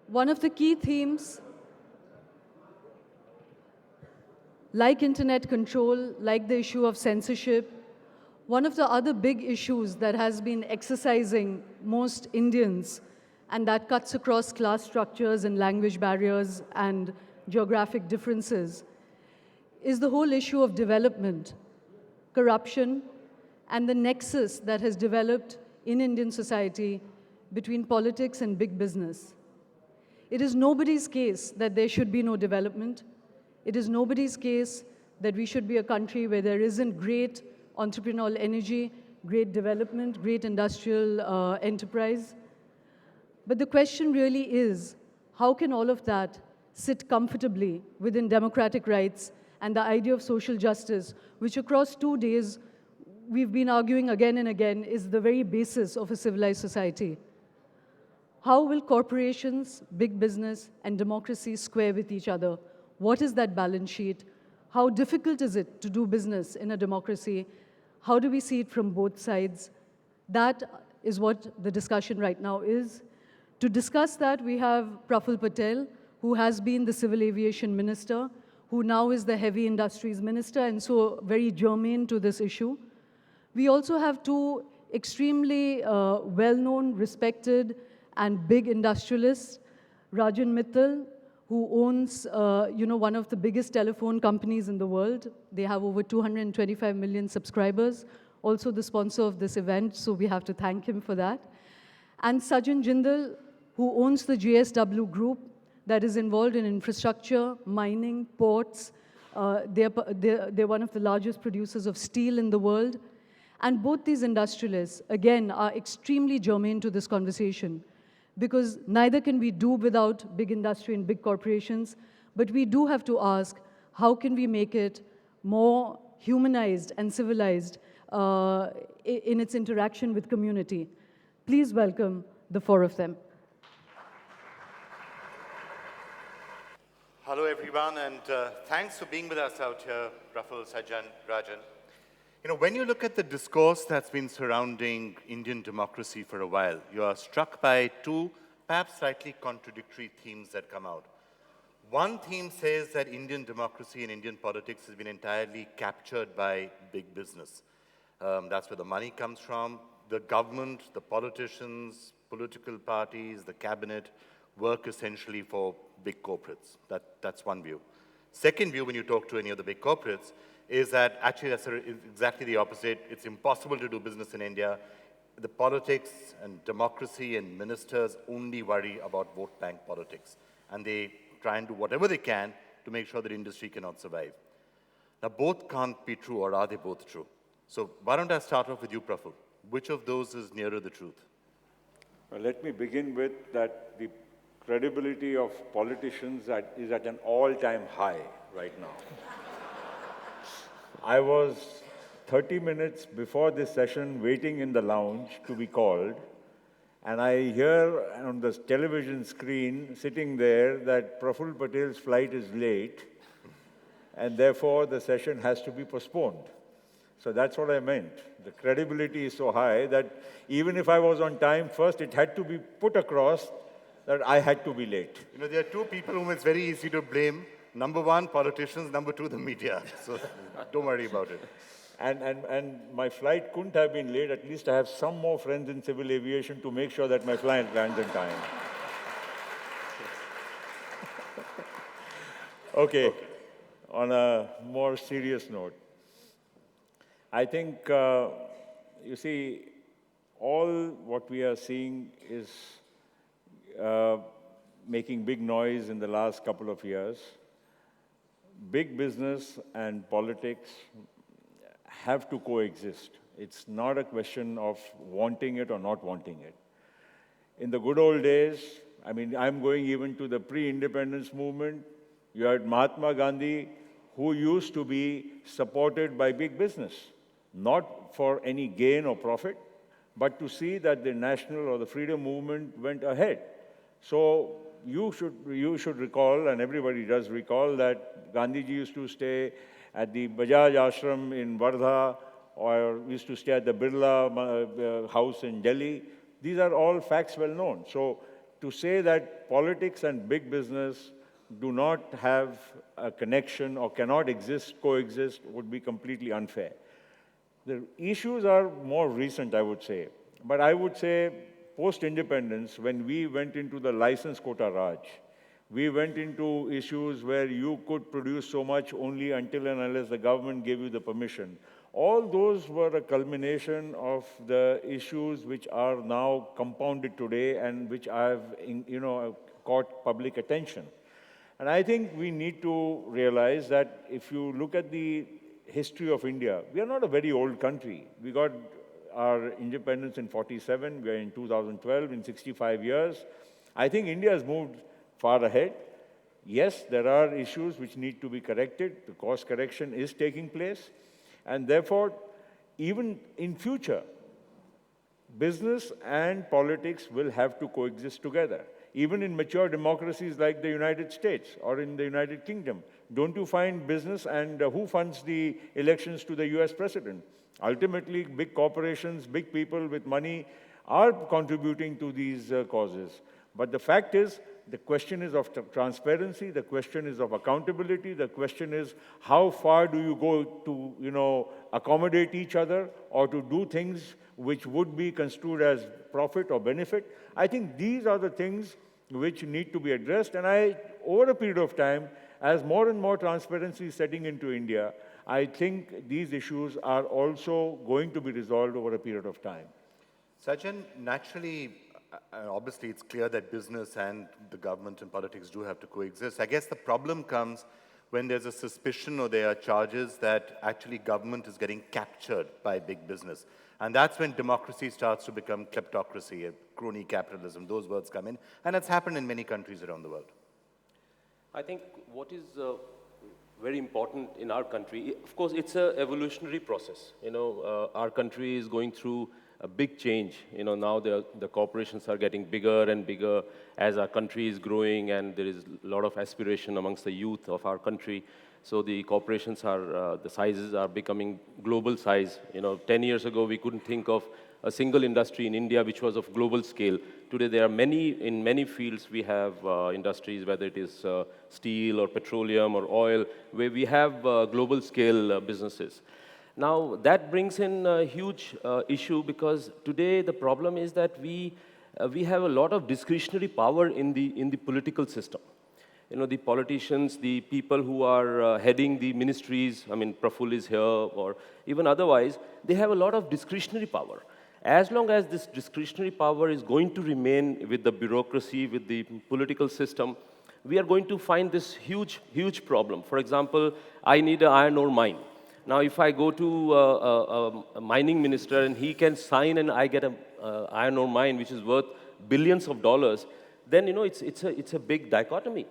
One of the key themes, like internet control, like the issue of censorship, one of the other big issues that has been exercising most Indians, and that cuts across class structures and language barriers and geographic differences, is the whole issue of development, corruption, and the nexus that has developed in Indian society between politics and big business. It is nobody's case that there should be no development. It is nobody's case that we should be a country where there isn't great entrepreneurial energy, great development, great industrial enterprise. But the question really is, how can all of that sit comfortably within democratic rights and the idea of social justice, which across 2 days we've been arguing again and again is the very basis of a civilized society? How will corporations, big business, and democracy square with each other? What is that balance sheet? How difficult is it to do business in a democracy? How do we see it from both sides? That is what the discussion right now is. To discuss that, we have Praful Patel, who has been the Civil Aviation Minister, who now is the Heavy Industries Minister, and so very germane to this issue. We also have two extremely well-known, respected, and big industrialists, Rajan Mittal, who owns one of the biggest telephone companies in the world. They have over 225 million subscribers, also the sponsor of this event, so we have to thank him for that. And Sajjan Jindal, who owns the JSW Group that is involved in infrastructure, mining, ports. They're one of the largest producers of steel in the world. And both these industrialists, again, are extremely germane to this conversation, because neither can we do without big industry and big corporations, but we do have to ask, how can we make it more humanized and civilized in its interaction with community? Please welcome the four of them. Hello, everyone, and thanks for being with us out here, Praful, Sajjan, Rajan. You know, when you look at the discourse that's been surrounding Indian democracy for a while, you are struck by two perhaps slightly contradictory themes that come out. One theme says that Indian democracy and Indian politics has been entirely captured by big business. That's where the money comes from. The government, the politicians, political parties, the cabinet work essentially for big corporates. That's one view. Second view, when you talk to any of the big corporates, is that actually that's exactly the opposite. It's impossible to do business in India. The politics and democracy and ministers only worry about vote bank politics. And they try and do whatever they can to make sure that industry cannot survive. Now, both can't be true, or are they both true? So why don't I start off with you, Praful? Which of those is nearer the truth? Well, let me begin with that the credibility of politicians is at an all-time high right now. I was 30 minutes before this session waiting in the lounge to be called, and I hear on the television screen sitting there that Praful Patel's flight is late, and therefore the session has to be postponed. So that's what I meant. The credibility is so high that even if I was on time first, it had to be put across that I had to be late. You know, there are two people whom it's very easy to blame. Number one, politicians. Number two, the media. So don't worry about it. And my flight couldn't have been late. At least I have some more friends in civil aviation to make sure that my flight lands in time. Okay, on a more serious note. I think, you see, all what we are seeing is making big noise in the last couple of years. Big business and politics have to coexist. It's not a question of wanting it or not wanting it. In the good old days, I mean, I'm going even to the pre-independence movement. You had Mahatma Gandhi, who used to be supported by big business, not for any gain or profit, but to see that the national or the freedom movement went ahead. So you should recall, and everybody does recall, that Gandhiji used to stay at the Bajaj ashram in Wardha, or used to stay at the Birla house in Delhi. These are all facts well known. So to say that politics and big business do not have a connection or cannot coexist would be completely unfair. The issues are more recent, I would say. But I would say post-independence, when we went into the license quota Raj, we went into issues where you could produce so much only until and unless the government gave you the permission. All those were a culmination of the issues which are now compounded today and which have, caught public attention. And I think we need to realize that if you look at the history of India, we are not a very old country. We got our independence in 47, we are in 2012, in 65 years. I think India has moved far ahead. Yes, there are issues which need to be corrected. The course correction is taking place. And therefore, even in future, business and politics will have to coexist together. Even in mature democracies like the United States or in the United Kingdom, don't you find business and who funds the elections to the US president? Ultimately, big corporations, big people with money are contributing to these causes. But the fact is, the question is of transparency, the question is of accountability, the question is how far do you go to, accommodate each other or to do things which would be construed as profit or benefit. I think these are the things which need to be addressed. And over a period of time, as more and more transparency is setting into India, I think these issues are also going to be resolved over a period of time. Sajjan, naturally, obviously it's clear that business and the government and politics do have to coexist. I guess the problem comes when there's a suspicion or there are charges that actually government is getting captured by big business. And that's when democracy starts to become kleptocracy, crony capitalism, those words come in. And it's happened in many countries around the world. I think what is very important in our country, of course, it's an evolutionary process. Our country is going through a big change. Now the corporations are getting bigger and bigger as our country is growing, and there is a lot of aspiration amongst the youth of our country. So the corporations the sizes are becoming global size. 10 years ago, we couldn't think of a single industry in India which was of global scale. Today, there are in many fields we have industries, whether it is steel or petroleum or oil, where we have global scale businesses. Now, that brings in a huge issue because today the problem is that we have a lot of discretionary power in the political system. The politicians, the people who are heading the ministries, Praful is here, or even otherwise, they have a lot of discretionary power. As long as this discretionary power is going to remain with the bureaucracy, with the political system, we are going to find this huge, huge problem. For example, I need an iron ore mine. Now, if I go to a mining minister and he can sign and I get an iron ore mine which is worth billions of dollars, then it's a big dichotomy.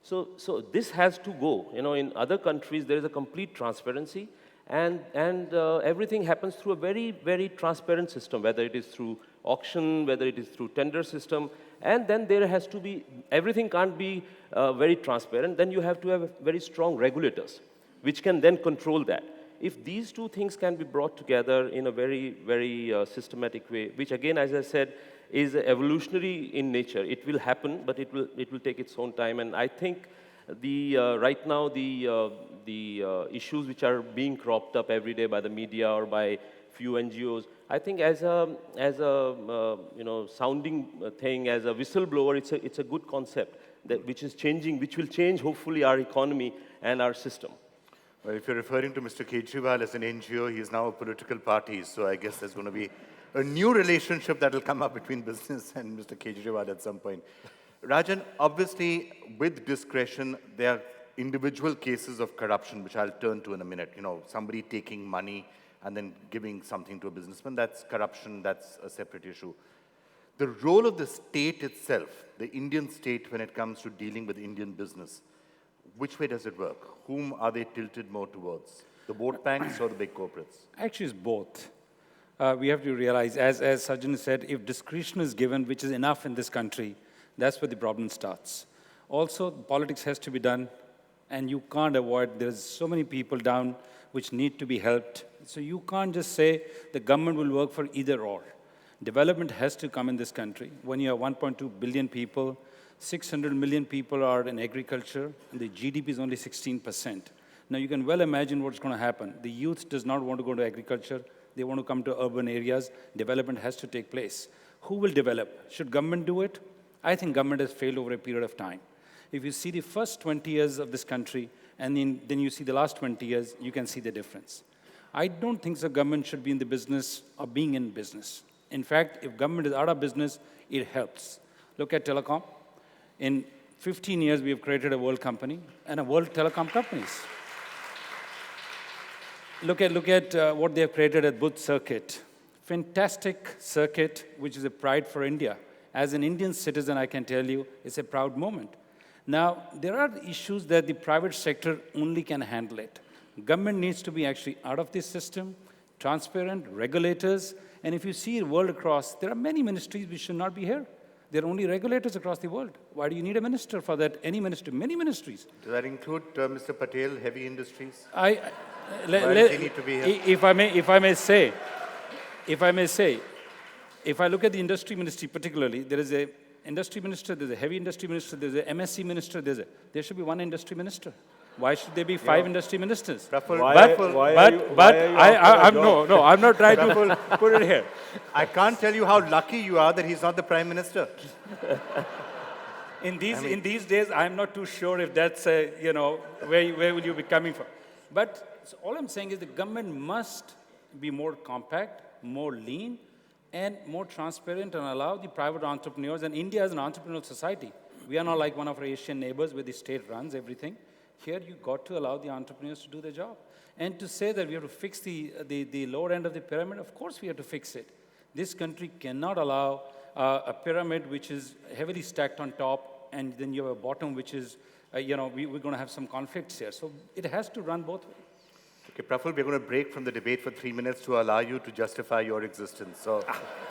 So this has to go. In other countries there is a complete transparency, and everything happens through a very, very transparent system, whether it is through auction, whether it is through tender system, and then there has to be, everything can't be very transparent. Then you have to have very strong regulators which can then control that. If these two things can be brought together in a very, very systematic way, which again, as I said, is evolutionary in nature, it will happen, but it will take its own time. And I think right now the issues which are being cropped up every day by the media or by few NGOs, I think as a sounding thing, as a whistleblower, it's a good concept which is changing, which will change hopefully our economy and our system. Well, if you're referring to Mr. Kejriwal as an NGO, he is now a political party, so I guess there's going to be a new relationship that will come up between business and Mr. Kejriwal at some point. Rajan, obviously, with discretion, there are individual cases of corruption, which I'll turn to in a minute. Somebody taking money and then giving something to a businessman, that's corruption, that's a separate issue. The role of the state itself, the Indian state, when it comes to dealing with Indian business, which way does it work? Whom are they tilted more towards? The vote banks or the big corporates? Actually, it's both. We have to realize, as Sajjan said, if discretion is given, which is enough in this country, that's where the problem starts. Also, politics has to be done, and you can't avoid, there's so many people down which need to be helped. So you can't just say the government will work for either or. Development has to come in this country. When you have 1.2 billion people, 600 million people are in agriculture, and the GDP is only 16%. Now, you can well imagine what's going to happen. The youth does not want to go to agriculture. They want to come to urban areas. Development has to take place. Who will develop? Should government do it? I think government has failed over a period of time. If you see the first 20 years of this country, and then you see the last 20 years, you can see the difference. I don't think the government should be in the business of being in business. In fact, if government is out of business, it helps. Look at telecom. In 15 years, we have created a world company and a world telecom companies. Look at what they have created at Buddh Circuit. Fantastic circuit, which is a pride for India. As an Indian citizen, I can tell you, it's a proud moment. Now, there are issues that the private sector only can handle it. Government needs to be actually out of this system, transparent, regulators, and if you see the world across, there are many ministries which should not be here. There are only regulators across the world. Why do you need a minister for that? Any minister, many ministries. Does that include, Mr. Patel, heavy industries? Why does he need to be here? If I may say, if I look at the industry ministry particularly, there is a industry minister, there's a heavy industry minister, there's a MSc minister, there should be one industry minister. Why should there be 5 industry ministers? Praful, I'm not trying to put it here. I can't tell you how lucky you are that he's not the Prime Minister. In these days, I'm not too sure if that's, where will you be coming from? But so all I'm saying is the government must be more compact, more lean, and more transparent and allow the private entrepreneurs. And India is an entrepreneurial society. We are not like one of our Asian neighbors where the state runs everything. Here, you've got to allow the entrepreneurs to do their job. And to say that we have to fix the lower end of the pyramid, of course we have to fix it. This country cannot allow a pyramid which is heavily stacked on top, and then you have a bottom which is, we're going to have some conflicts here. So it has to run both ways. Okay, Praful, we're going to break from the debate for 3 minutes to allow you to justify your existence. So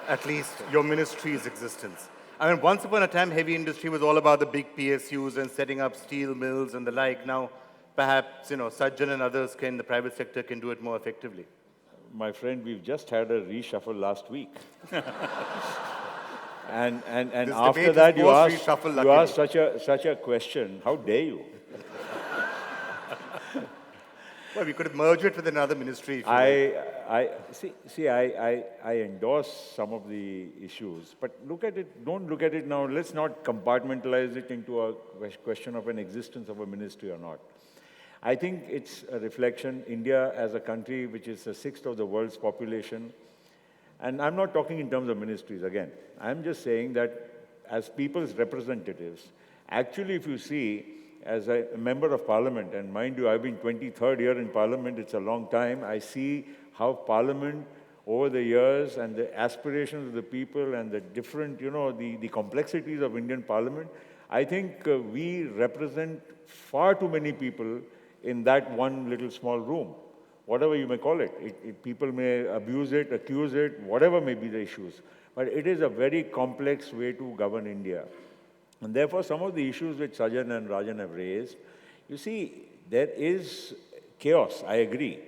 at least your ministry's existence. I mean, once upon a time, heavy industry was all about the big PSUs and setting up steel mills and the like. Now, perhaps, Sajjan and others in the private sector can do it more effectively. My friend, we've just had a reshuffle last week. and after that, you asked such a question. How dare you? Well, we could have merged it with another ministry. I endorse some of the issues, but don't look at it now. Let's not compartmentalize it into a question of an existence of a ministry or not. I think it's a reflection. India as a country which is the 6th of the world's population, and I'm not talking in terms of ministries again. I'm just saying that as people's representatives, actually if you see, as a member of parliament, and mind you, I've been 23rd year in parliament, it's a long time, I see how parliament over the years and the aspirations of the people and the different, the complexities of Indian parliament, I think we represent far too many people in that one little small room, whatever you may call it. People may abuse it, accuse it, whatever may be the issues. But it is a very complex way to govern India. And therefore, some of the issues which Sajjan and Rajan have raised, you see, there is chaos, I agree.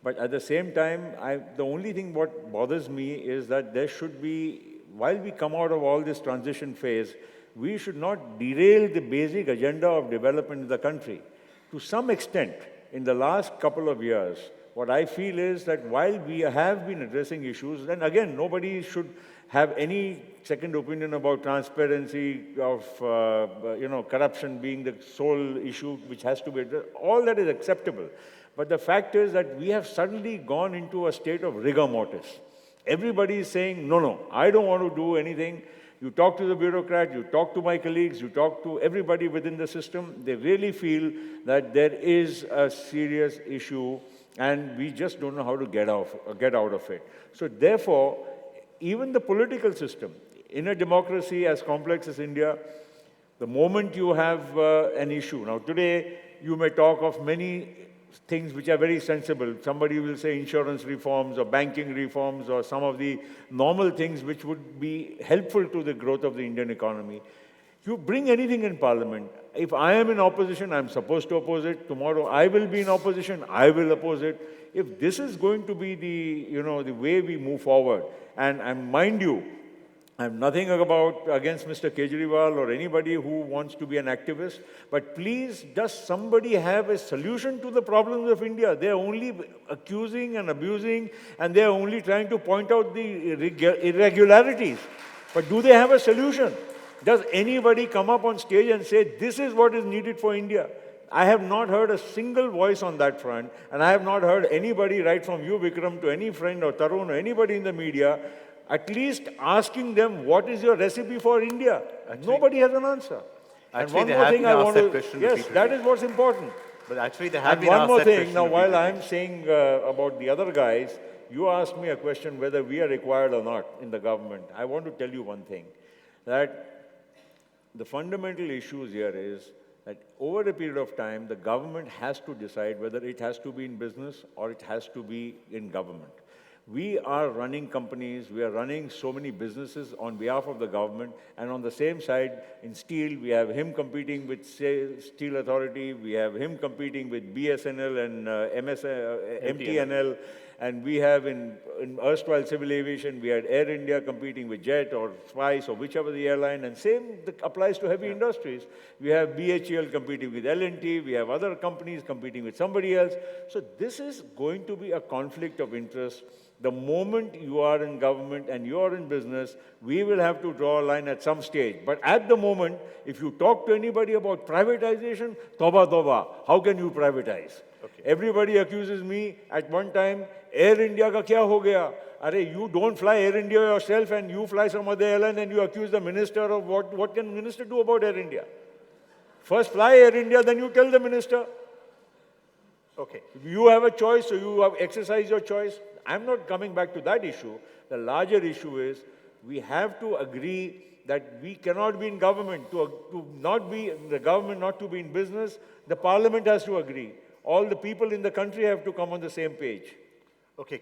But at the same time, the only thing what bothers me is that there should be, while we come out of all this transition phase, we should not derail the basic agenda of development in the country. To some extent, in the last couple of years, what I feel is that while we have been addressing issues, then again, nobody should have any second opinion about transparency, of corruption being the sole issue which has to be addressed. All that is acceptable. But the fact is that we have suddenly gone into a state of rigor mortis. Everybody is saying, no, I don't want to do anything. You talk to the bureaucrat, you talk to my colleagues, you talk to everybody within the system. They really feel that there is a serious issue and we just don't know how to get out of it. So therefore, even the political system, in a democracy as complex as India, the moment you have an issue, now today you may talk of many things which are very sensible. Somebody will say insurance reforms or banking reforms or some of the normal things which would be helpful to the growth of the Indian economy. You bring anything in parliament. If I am in opposition, I'm supposed to oppose it. Tomorrow I will be in opposition, I will oppose it. If this is going to be the way we move forward, and mind you, I have nothing against Mr. Kejriwal or anybody who wants to be an activist, but please, does somebody have a solution to the problems of India? They are only accusing and abusing, and they are only trying to point out the irregularities. But do they have a solution? Does anybody come up on stage and say, this is what is needed for India? I have not heard a single voice on that front, and I have not heard anybody, right from you, Vikram, to any friend or Tarun or anybody in the media, at least asking them, what is your recipe for India? Nobody has an answer. And one more thing I want to... Yes, that is what's important. But actually, they have And been one asked more that thing, question now while repeatedly. I'm saying about the other guys, you asked me a question whether we are required or not in the government. I want to tell you one thing, that the fundamental issues here is that over a period of time, the government has to decide whether it has to be in business or it has to be in government. We are running companies, we are running so many businesses on behalf of the government, and on the same side, in steel, we have him competing with Steel Authority, we have him competing with BSNL and MTNL, and we have in erstwhile civil aviation, we had Air India competing with Jet or Spice or whichever the airline, and same applies to heavy industries. We have BHEL competing with L&T, we have other companies competing with somebody else. So this is going to be a conflict of interest. The moment you are in government and you are in business, we will have to draw a line at some stage. But at the moment, if you talk to anybody about privatization, toba toba, how can you privatize? Okay. Everybody accuses me at one time, Air India ka kya ho gaya? Are you don't fly Air India yourself and you fly some other airline and you accuse the minister of what can the minister do about Air India? First fly Air India, then you tell the minister. Okay, you have a choice, so you have exercised your choice. I'm not coming back to that issue. The larger issue is we have to agree that we cannot be in government. To not be in the government, not to be in business, the parliament has to agree. All the people in the country have to come on the same page. Okay,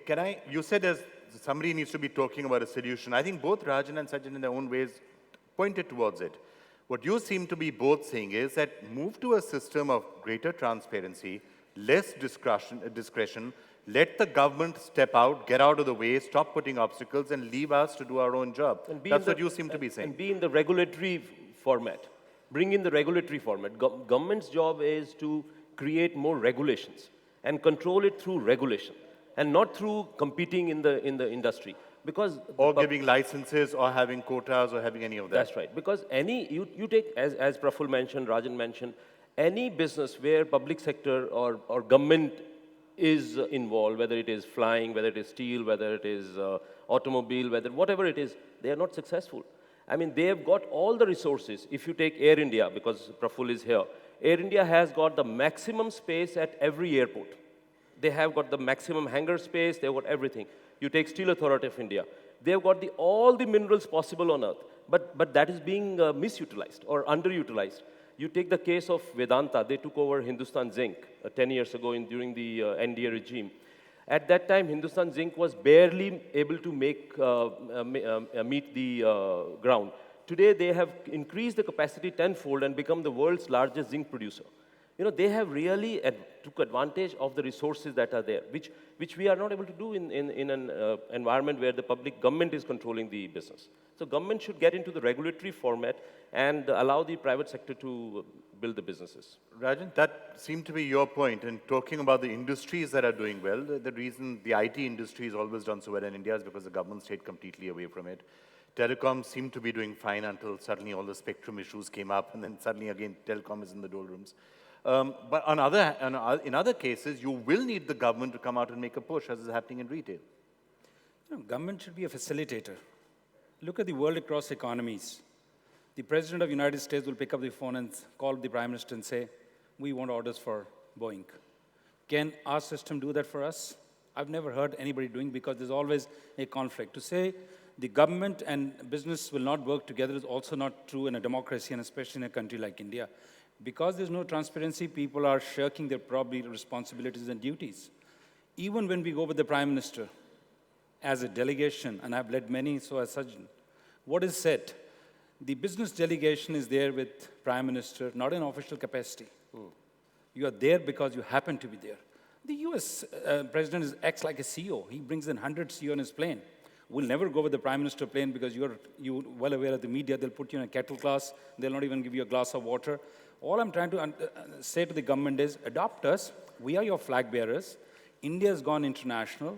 you said somebody needs to be talking about a solution. I think both Rajan and Sajjan in their own ways pointed towards it. What you seem to be both saying is that move to a system of greater transparency, less discretion, let the government step out, get out of the way, stop putting obstacles, and leave us to do our own job. That's what you seem to be saying. And be in the regulatory format. Bring in the regulatory format. Government's job is to create more regulations and control it through regulation and not through competing in the industry. Because or giving licenses or having quotas or having any of that. That's right. Because you take, as Praful mentioned, Rajan mentioned, any business where public sector or government is involved, whether it is flying, whether it is steel, whether it is automobile, whatever it is, they are not successful. I mean, they have got all the resources. If you take Air India, because Praful is here, Air India has got the maximum space at every airport. They have got the maximum hangar space, they've got everything. You take Steel Authority of India, they've got all the minerals possible on earth, but that is being misutilized or underutilized. You take the case of Vedanta, they took over Hindustan Zinc 10 years ago during the NDA regime. At that time, Hindustan Zinc was barely able to meet the ground. Today, they have increased the capacity tenfold and become the world's largest zinc producer. You know, they have really took advantage of the resources that are there, which we are not able to do in an environment where the public government is controlling the business. So government should get into the regulatory format and allow the private sector to build the businesses. Rajan, that seemed to be your point in talking about the industries that are doing well. The reason the IT industry has always done so well in India is because the government stayed completely away from it. Telecom seemed to be doing fine until suddenly all the spectrum issues came up, and then suddenly again telecom is in the doldrums. But in other cases, you will need the government to come out and make a push, as is happening in retail. No, government should be a facilitator. Look at the world across economies. The President of the United States will pick up the phone and call the Prime Minister and say, we want orders for Boeing. Can our system do that for us? I've never heard anybody doing, because there's always a conflict. To say the government and business will not work together is also not true in a democracy, and especially in a country like India. Because there's no transparency, people are shirking their probably responsibilities and duties. Even when we go with the Prime Minister as a delegation, and I've led many, so as Sajjan, what is said? The business delegation is there with Prime Minister, not in official capacity. You are there because you happen to be there. The US president acts like a CEO. He brings in 100 CEO on his plane. We'll never go with the Prime Minister plane because you're well aware of the media. They'll put you in a kettle class. They'll not even give you a glass of water. All I'm trying to say to the government is, adopt us. We are your flag bearers. India has gone international.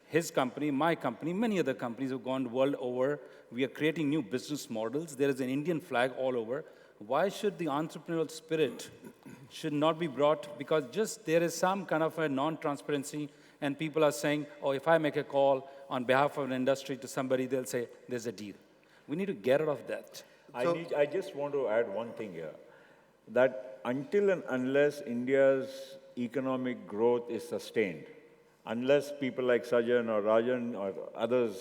His company, my company, many other companies have gone world over. We are creating new business models. There is an Indian flag all over. Why should the entrepreneurial spirit should not be brought? Because just there is some kind of a non-transparency, and people are saying, oh, if I make a call on behalf of an industry to somebody, they'll say, there's a deal. We need to get out of that. I just want to add one thing here, that until and unless India's economic growth is sustained, unless people like Sajjan or Rajan or others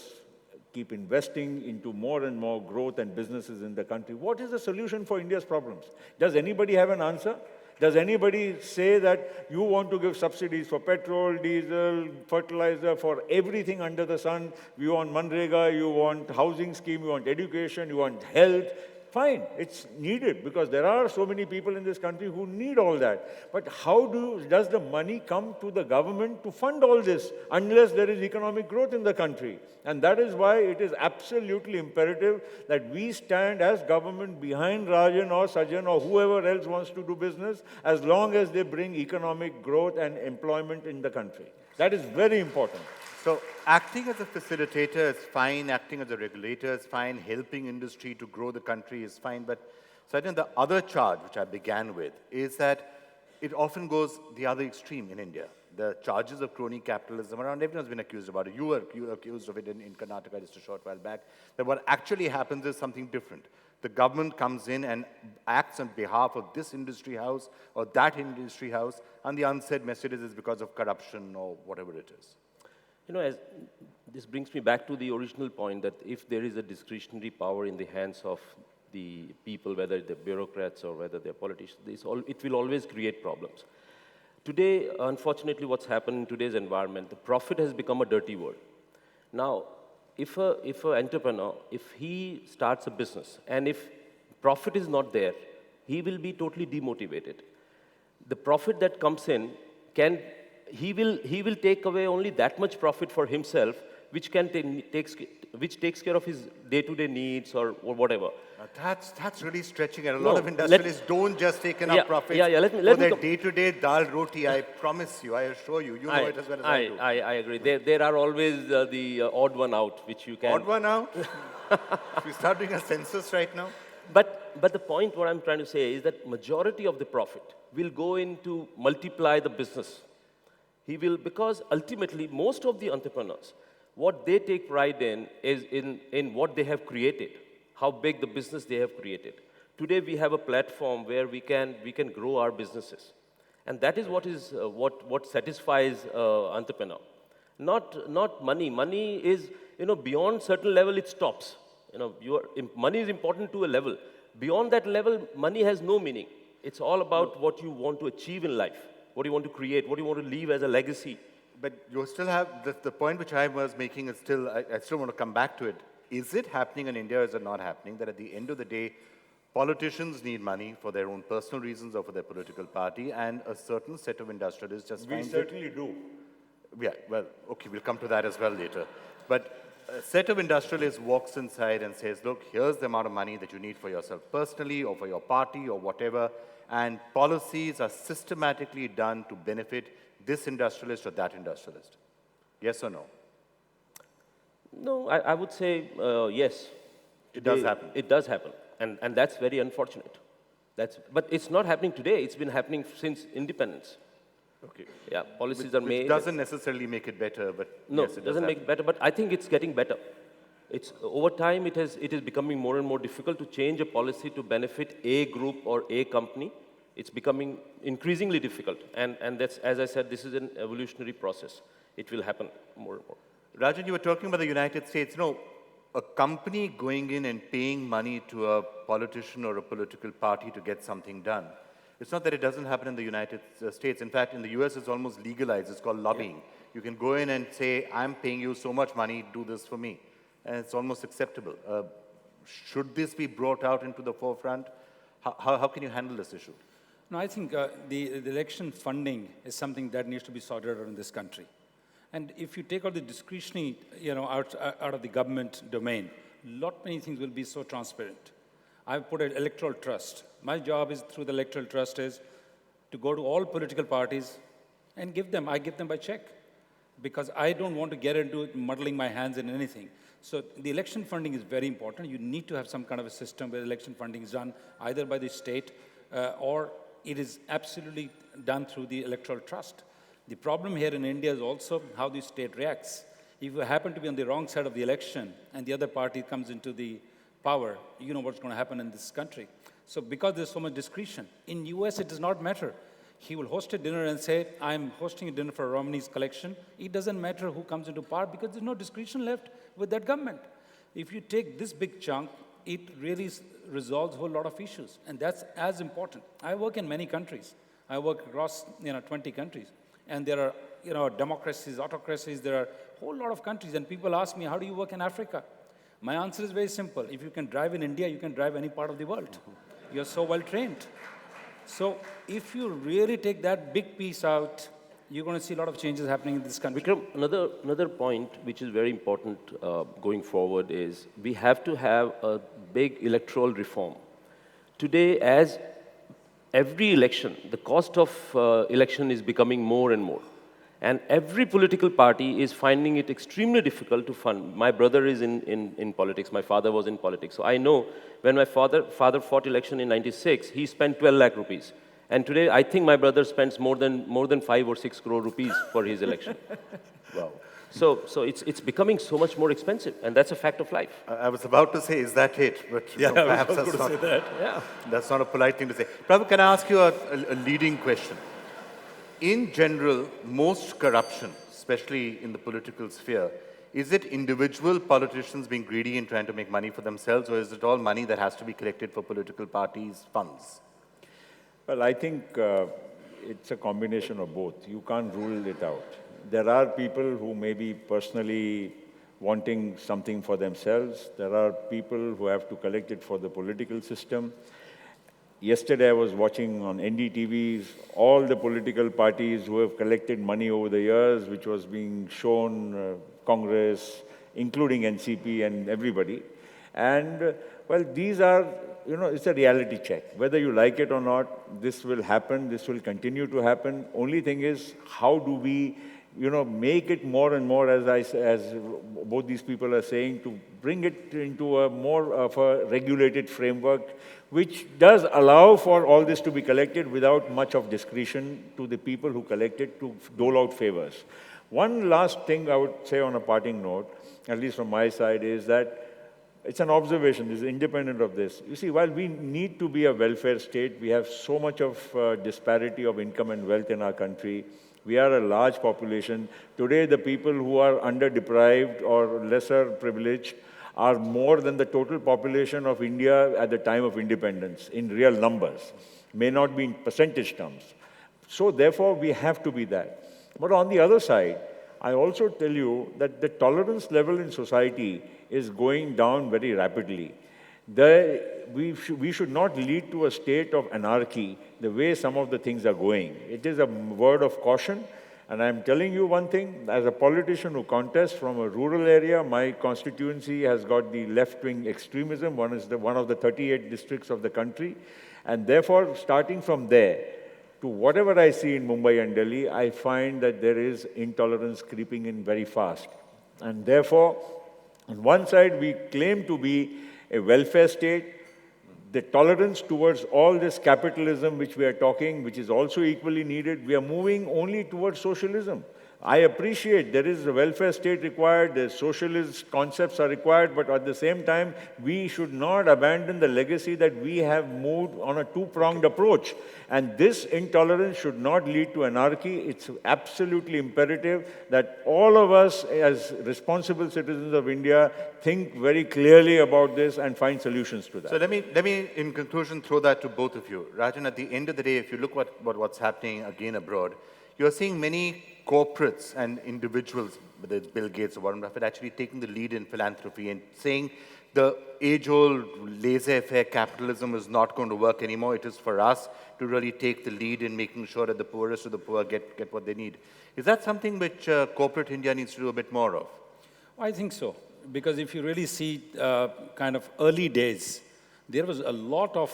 keep investing into more and more growth and businesses in the country, what is the solution for India's problems? Does anybody have an answer? Does anybody say that you want to give subsidies for petrol, diesel, fertilizer, for everything under the sun? You want Manrega, you want housing scheme, you want education, you want health. Fine, it's needed because there are so many people in this country who need all that. But how does the money come to the government to fund all this unless there is economic growth in the country? And that is why it is absolutely imperative that we stand as government behind Rajan or Sajjan or whoever else wants to do business, as long as they bring economic growth and employment in the country. That is very important. So acting as a facilitator is fine, acting as a regulator is fine, helping industry to grow the country is fine, but certainly the other charge, which I began with, is that it often goes the other extreme in India. The charges of crony capitalism around, everyone's been accused about it. You were accused of it in Karnataka just a short while back. That what actually happens is something different. The government comes in and acts on behalf of this industry house or that industry house, and the unsaid messages is because of corruption or whatever it is. You know, this brings me back to the original point that if there is a discretionary power in the hands of the people, whether they're bureaucrats or whether they're politicians, it will always create problems. Today, unfortunately, what's happened in today's environment, the profit has become a dirty word. Now, if an entrepreneur, if he starts a business and if profit is not there, he will be totally demotivated. The profit that comes in he will take away only that much profit for himself, which takes care of his day-to-day needs or whatever. That's really stretching it. A lot of industrialists don't just take enough profits let for me their day-to-day dal roti. I promise you, I assure you, you know it as well as I do. I agree. There are always the odd one out, which you can... Odd one out? If you start doing a census right now? But the point what I'm trying to say is that majority of the profit will go into multiply the business. Because ultimately, most of the entrepreneurs, what they take pride in is in what they have created, how big the business they have created. Today, we have a platform where we can grow our businesses. And that is what satisfies entrepreneur. Not money. Money is, beyond certain level, it stops. Money is important to a level. Beyond that level, money has no meaning. It's all about what you want to achieve in life. What do you want to create? What do you want to leave as a legacy? But you still have, the point which I was making is still, I still want to come back to it. Is it happening in India or is it not happening that at the end of the day, politicians need money for their own personal reasons or for their political party, and a certain set of industrialists just We certainly do. Yeah, well, okay, we'll come to that as well later. But a set of industrialists walks inside and says, look, here's the amount of money that you need for yourself personally or for your party or whatever, and policies are systematically done to benefit this industrialist or that industrialist. Yes or no? No, I would say yes. It does happen. It does happen, and that's very unfortunate. But it's not happening today. It's been happening since independence. Okay. Yeah, policies are made. It doesn't necessarily make it better, but no, yes, it doesn't make it better. But I think it's getting better. It's over time. It is becoming more and more difficult to change a policy to benefit a group or a company. It's becoming increasingly difficult, and that's, as I said, this is an evolutionary process. It will happen more and more. Rajan, you were talking about the United States. A company going in and paying money to a politician or a political party to get something done. It's not that it doesn't happen in the United States. In fact, in the US, it's almost legalized. It's called lobbying. Yeah. You can go in and say, I'm paying you so much money, do this for me. And it's almost acceptable. Should this be brought out into the forefront? How can you handle this issue? No, I think the election funding is something that needs to be sorted out in this country. And if you take out the discretionary, out of the government domain, many things will be so transparent. I've put an electoral trust. My job is through the electoral trust is to go to all political parties and I give them by check, because I don't want to get into it, muddling my hands in anything. So the election funding is very important. You need to have some kind of a system where election funding is done either by the state or it is absolutely done through the electoral trust. The problem here in India is also how the state reacts. If you happen to be on the wrong side of the election and the other party comes into the power, you know what's going to happen in this country. So because there's so much discretion, in US it does not matter. He will host a dinner and say, I'm hosting a dinner for Romney's collection. It doesn't matter who comes into power because there's no discretion left with that government. If you take this big chunk, it really resolves a whole lot of issues. And that's as important. I work in many countries. I work across 20 countries. And there are democracies, autocracies, there are a whole lot of countries. And people ask me, how do you work in Africa? My answer is very simple. If you can drive in India, you can drive any part of the world. You're so well trained. So if you really take that big piece out, you're going to see a lot of changes happening in this country. Vikram, another point which is very important going forward is we have to have a big electoral reform. Today, as every election, the cost of election is becoming more and more. And every political party is finding it extremely difficult to fund. My brother is in politics. My father was in politics. So I know when my father fought election in '96, he spent 12 lakh rupees. And today, I think my brother spends more than 5 or 6 crore rupees for his election. Wow. So it's becoming so much more expensive, and that's a fact of life. I was about to say, is that it? But Yeah, perhaps I was going to say that. Yeah. That's not a polite thing to say. Prabhu, can I ask you a leading question? In general, most corruption, especially in the political sphere, is it individual politicians being greedy and trying to make money for themselves, or is it all money that has to be collected for political parties' funds? Well, I think it's a combination of both. You can't rule it out. There are people who may be personally wanting something for themselves. There are people who have to collect it for the political system. Yesterday, I was watching on NDTV all the political parties who have collected money over the years, which was being shown, Congress, including NCP and everybody. And, well, these are, it's a reality check. Whether you like it or not, this will happen, this will continue to happen. Only thing is, how do we, make it more and more, as both these people are saying, to bring it into a more of a regulated framework, which does allow for all this to be collected without much of discretion to the people who collect it to dole out favors. One last thing I would say on a parting note, at least from my side, is that it's an observation, this is independent of this. You see, while we need to be a welfare state, we have so much of disparity of income and wealth in our country. We are a large population. Today, the people who are under-deprived or lesser privileged are more than the total population of India at the time of independence, in real numbers. May not be in percentage terms. So therefore, we have to be that. But on the other side, I also tell you that the tolerance level in society is going down very rapidly. We should not lead to a state of anarchy the way some of the things are going. It is a word of caution. And I'm telling you one thing, as a politician who contests from a rural area, my constituency has got the left-wing extremism. One of the 38 districts of the country. And therefore, starting from there, to whatever I see in Mumbai and Delhi, I find that there is intolerance creeping in very fast. And therefore, on one side, we claim to be a welfare state. The tolerance towards all this capitalism which we are talking, which is also equally needed, we are moving only towards socialism. I appreciate there is a welfare state required, the socialist concepts are required, but at the same time, we should not abandon the legacy that we have moved on a two-pronged approach. And this intolerance should not lead to anarchy. It's absolutely imperative that all of us as responsible citizens of India think very clearly about this and find solutions to that. So let me, in conclusion, throw that to both of you. Rajan, at the end of the day, if you look at what's happening again abroad, you're seeing many corporates and individuals whether it's Bill Gates or Warren Buffett, actually taking the lead in philanthropy and saying the age-old laissez-faire capitalism is not going to work anymore. It is for us to really take the lead in making sure that the poorest of the poor get what they need. Is that something which corporate India needs to do a bit more of? I think so, because if you really see kind of early days, there was a lot of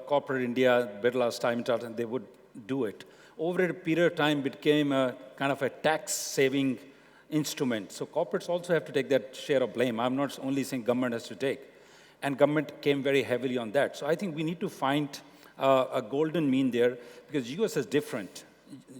corporate India, Birla's time, and they would do it. Over a period of time, it became a kind of a tax-saving instrument. So corporates also have to take that share of blame. I'm not only saying government has to take. And government came very heavily on that. So I think we need to find a golden mean there, because US is different.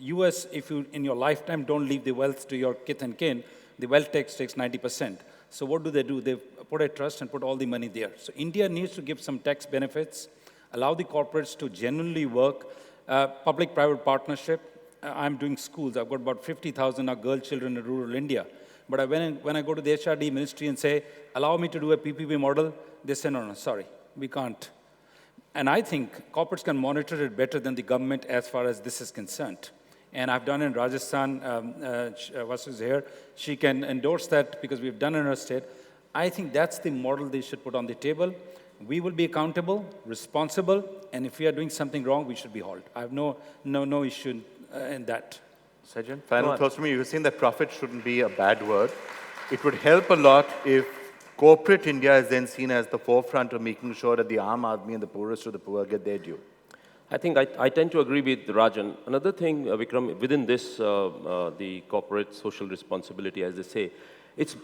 US, if you, in your lifetime, don't leave the wealth to your kith and kin, the wealth tax takes 90%. So what do? They put a trust and put all the money there. So India needs to give some tax benefits, allow the corporates to genuinely work, public-private partnership. I'm doing schools. I've got about 50,000 girl children in rural India. But when I go to the HRD ministry and say, allow me to do a PPP model, they say, no, sorry, we can't. And I think corporates can monitor it better than the government as far as this is concerned. And I've done in Rajasthan, Vasu's here, she can endorse that because we've done in her state. I think that's the model they should put on the table. We will be accountable, responsible, and if we are doing something wrong, we should be hauled. I have no issue in that. Sajjan, final thoughts from you. You're saying that profit shouldn't be a bad word. It would help a lot if corporate India is then seen as the forefront of making sure that the Aam Aadmi and the poorest of the poor get their due. I think I tend to agree with Rajan. Another thing, Vikram, within this, the corporate social responsibility, as they say, it's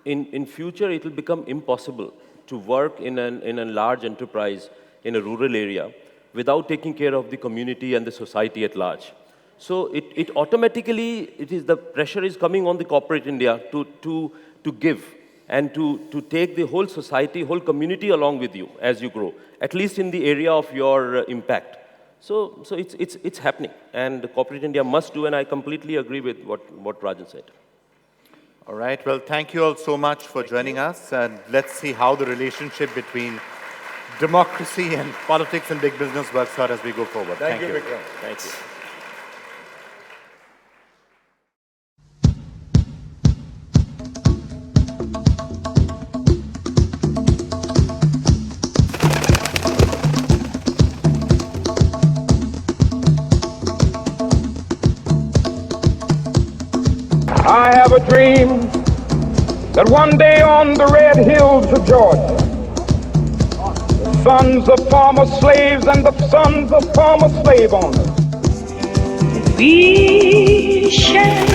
in future it will become impossible to work in a large enterprise in a rural area without taking care of the community and the society at large. So it automatically, the pressure is coming on the corporate India to give and to take the whole society, whole community along with you as you grow, at least in the area of your impact. So it's happening, and corporate India must do, and I completely agree with what Rajan said. All right, well, thank you all so much for joining us, and let's see how the relationship between democracy and politics and big business works out as we go forward. Thank you, Vikram. Thank you. I have a dream that one day on the red hills of Georgia, the sons of former slaves and the sons of former slave owners, we shall